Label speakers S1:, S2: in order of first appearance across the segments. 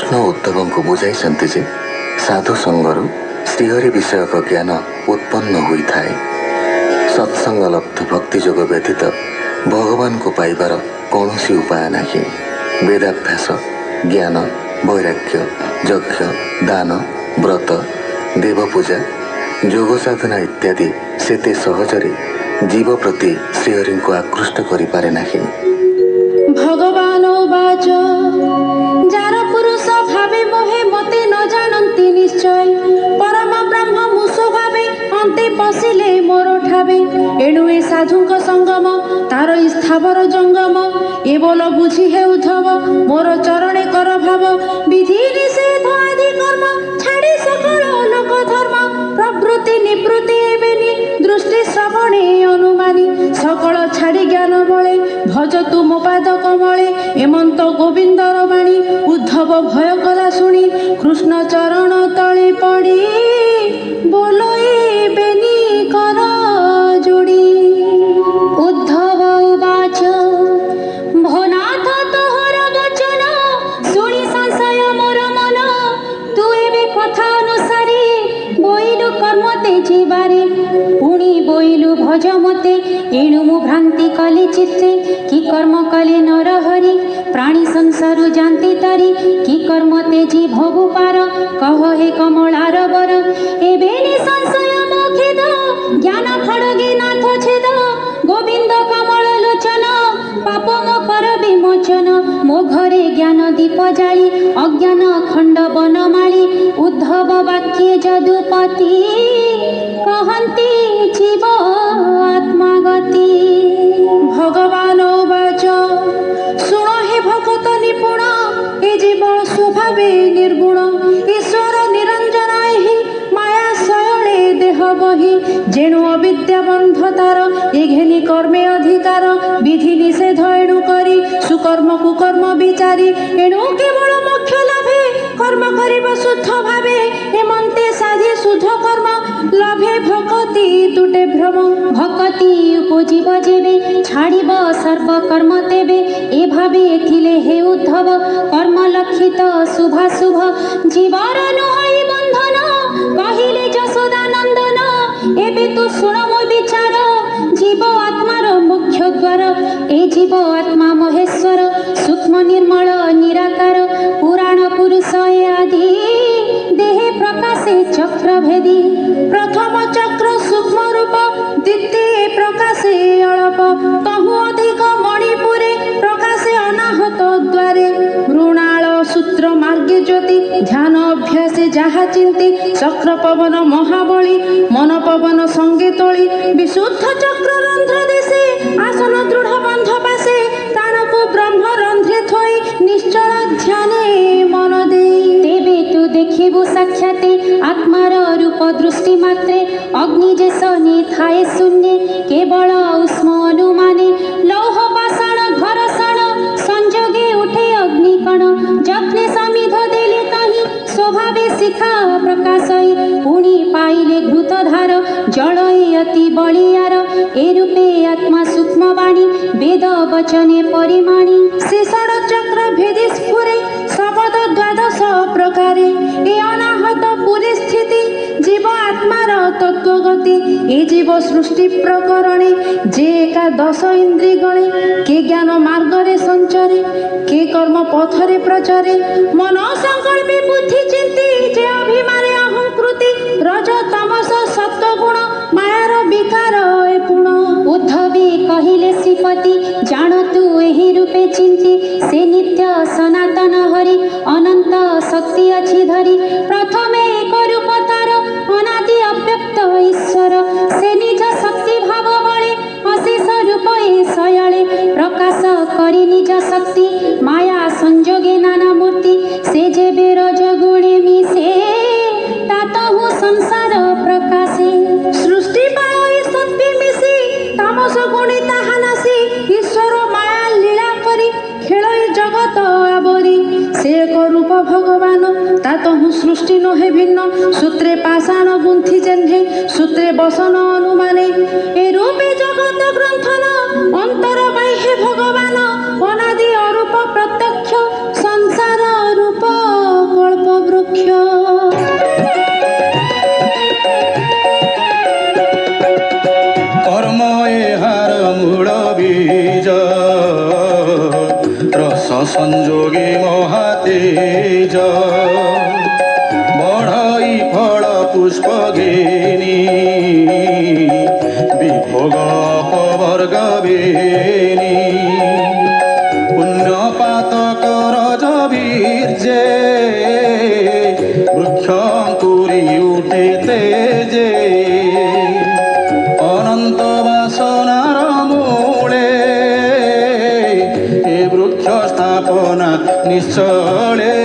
S1: कृष्ण उद्धव को बुझाई साधु संगरु श्रीहरि विषयक ज्ञान उत्पन्न होता है। सत्संग लब्ध भक्ति जोग व्यतीत भगवान को पाइबार कौन उपाय नहीं। वेदाभ्यास ज्ञान वैराग्य यज्ञ दान व्रत देवपूजा जोग साधना इत्यादि सेते सहजरे जीव प्रति श्रीहरि को आकृष्ट करिपारे नाही।
S2: भगवान वाच जार पुरुष भावे मोहे मते न जानती निश्चय परम ब्रह्म मुसो भावे अंते पशिले मोर ठावे एणु ए साधुक संगम तार स्थावर जंगम ए बोल बुझी हे उद्धव मोर चरणे कर भाव विधि निषेध आदि कर्म छाड़ी सकल लोक धर्म प्रवृत्ति निवृत्ति एबेनी दृष्टि श्रवणे अनुमानी सकल छाड़ी ज्ञान बळे भज तु मो पाद कमले एमंत गोविंदर बाणी उद्धव भय कला शुणी कृष्ण चरण तले पड़ी बोलो बेनी कर जोड़ी। उद्धव उवाच भोनाथ तोहर वचन शुणी संशय मोर मन तू एबे कथा अनुसारी बोइलु कर्म ते जीवारे पुणी बोइलु भज मते एणु मु भ्रांति कले चित्ते कि कर्म कले नर हरि प्राणी संसार जानते तारी कि कर्म तेजी भोगु पार कह हे कमलार बर एबे संशय मोखेद ज्ञान खड़गे नाथ छेद गोविंद कमल लोचन पाप मो कर विमोचन मो घरे ज्ञान दीप जाली अज्ञान खंड बनमाली उद्धव वाक्ये जदुपति कहन्ति जीव आत्मागति। भगवान वाच शुण हे भगत निपुण ए जीव स्वभावे निर्गुण ईश्वर निरंजन हि माया शयले देह बहि जेणु अविद्या बंध तार ए घेनी कर्मे अधिकार विधि निषेध एणु करी सुकर्म कुकर्म विचारी एणु केवल मोक्ष लाभे कर्म करिब शुद्ध भावे एमंते साधि शुद्ध कर्म लाभे भक्ति तुटे भ्रम भक्ति उपजीव जेबे छाड़िब सर्व कर्म तेबे ए भावे थिले हे उद्धव कर्म लक्षित शुभाशुभ जीवर नुहई बंधन कहिले जशोदानंदन एबे तू शुण मो विचार जीव आत्मार मुख्य द्वार ए जीव आत्मा महेश्वर सूक्ष्म निर्मल निराकार पुराण पुरुष आदि देहे प्रकाशे चक्र भेदी प्रथम चक्र सूक्ष्म रूप द्वितीय प्रकाशे अल्प तहु अधिक मणिपुरे प्रकाशे अनाहत द्वारे मृणाल सूत्र मार्गे ज्योति ध्यान अभ्यासे जहा चिंती चक्र पवन महाबली मन पवन संगे तोली विशुद्ध चक्र रंध्र देशे आसन दृढ़ बंध पासे ताणको ब्रह्म रंध्रे थोई निश्चल ध्याने मन दे तेबे तू देखिबु साक्षाते आत्मार रूप दृष्टि मात्रे अग्नि जे सनी थाए शून्य केवल उष्म अनुमाने लौह पाषाण घरषण संजोगे उठे अग्निकण जत्ने समिध देले तहि स्वभावे शिखा प्रकाशय पुणी पाइले घृतधार जलय अति बलियार ए रूपे आत्मा सूक्ष्म वाणी वेद वचने परिमाणी शेषण चक्र भेदी स्फुरे शब्द द्वादश प्रकारे ए अनाहत पुरी स्थिति जीव आत्मार तत्वगति ए जीव सृष्टि प्रकरणे जे एकादश इंद्रिय गणे के ज्ञान मार्गरे संचरे के कर्म पथरे प्रचरे मन संकल्पे बुद्धि चिंती जे अभिमाने अहंकृति रज तमस सत्वगुण मायार विकार ए पुण उद्धवे कहिले श्रीपति जान तू एही रूपे चिंती से नित्य सनातन हरि अनंत शक्ति अच्छी धरी प्रथमे एक रूप तार अनादि अव्यक्त ईश्वर से निज शक्ति भाव बळे अशेष रूप ए शयले प्रकाश करी निज शक्ति माया संजोगे नाना मूर्ति से जेबे रज गुणे मिसे तातहु संसार प्रकाशे सृष्टि पाई सत्य मिसी तामस गुणी ताहा नासी ईश्वर माया लीला करी खेलई जगत आवरी से एक रूप भगवान तातहु सृष्टि नहे भिन्न सूत्रे पाषाण गुंथि जेन्हे सूत्रे बसन अनुमाने ए रूपे जगत ग्रंथन अंतर बाह्य भगवान अनादि अरूप प्रत्यक्ष संसार रूप
S3: संजोगे महातेज बढ़ई फल पुष्प घेनी विभोग अपवर्ग बेनी पुण्यपातक रजबीर्जे वृक्षांकुरी उठे तेजे अनंत वासनार मूले ए वृक्ष स्थापना निश्चले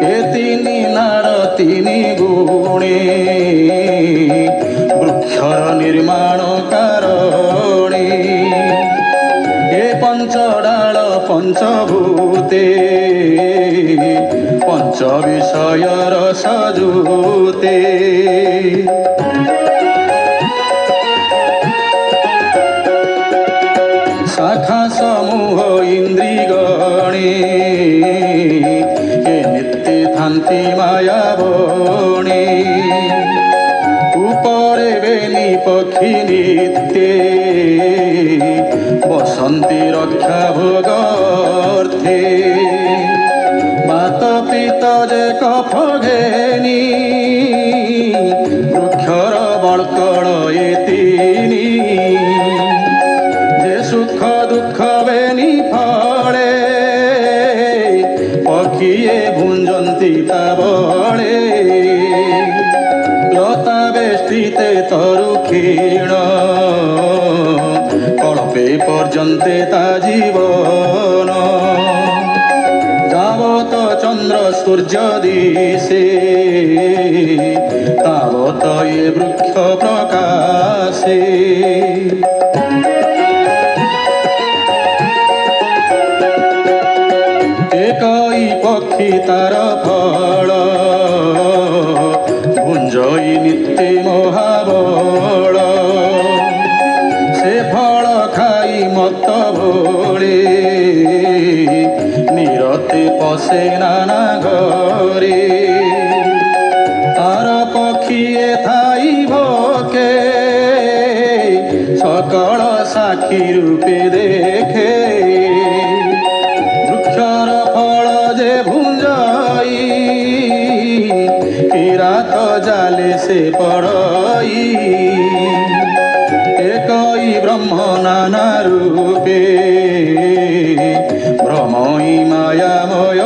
S3: ए तीनी नार तीनी गुणे वृक्षर निर्माण कारणे ए पंचडाल पंचभूते पंच विषयर सजूते शाखा समूह इंद्रिगणे ए नित्य थान्ति माया बणे उपरे बेनी पक्षी नित्ये बसंती रक्षा भोगार्थे बात पीत जे कफ घेनी वृक्षर बळकळ ए तीनी जे सुख दुख बेनी फळे पक्षीए भुंजंती ता बळे लता बेष्टिते तरु क्षीण कल्पे पर्यन्ते ता जीवन जावत चंद्र सूर्य दिशे तावत ये वृक्ष प्रकाशे एकई पक्षी तार फल भुंजई नित्य महाबल से फल खाई मत भोले निरते पशे नाना घरे तार पक्षीए थाई भोके सकल साक्षी रूपे देखे वृक्षर फल जे भुंजाई किरात जाले से पड़ई एकई ब्रह्म नाना रूपे भ्रमई मायामय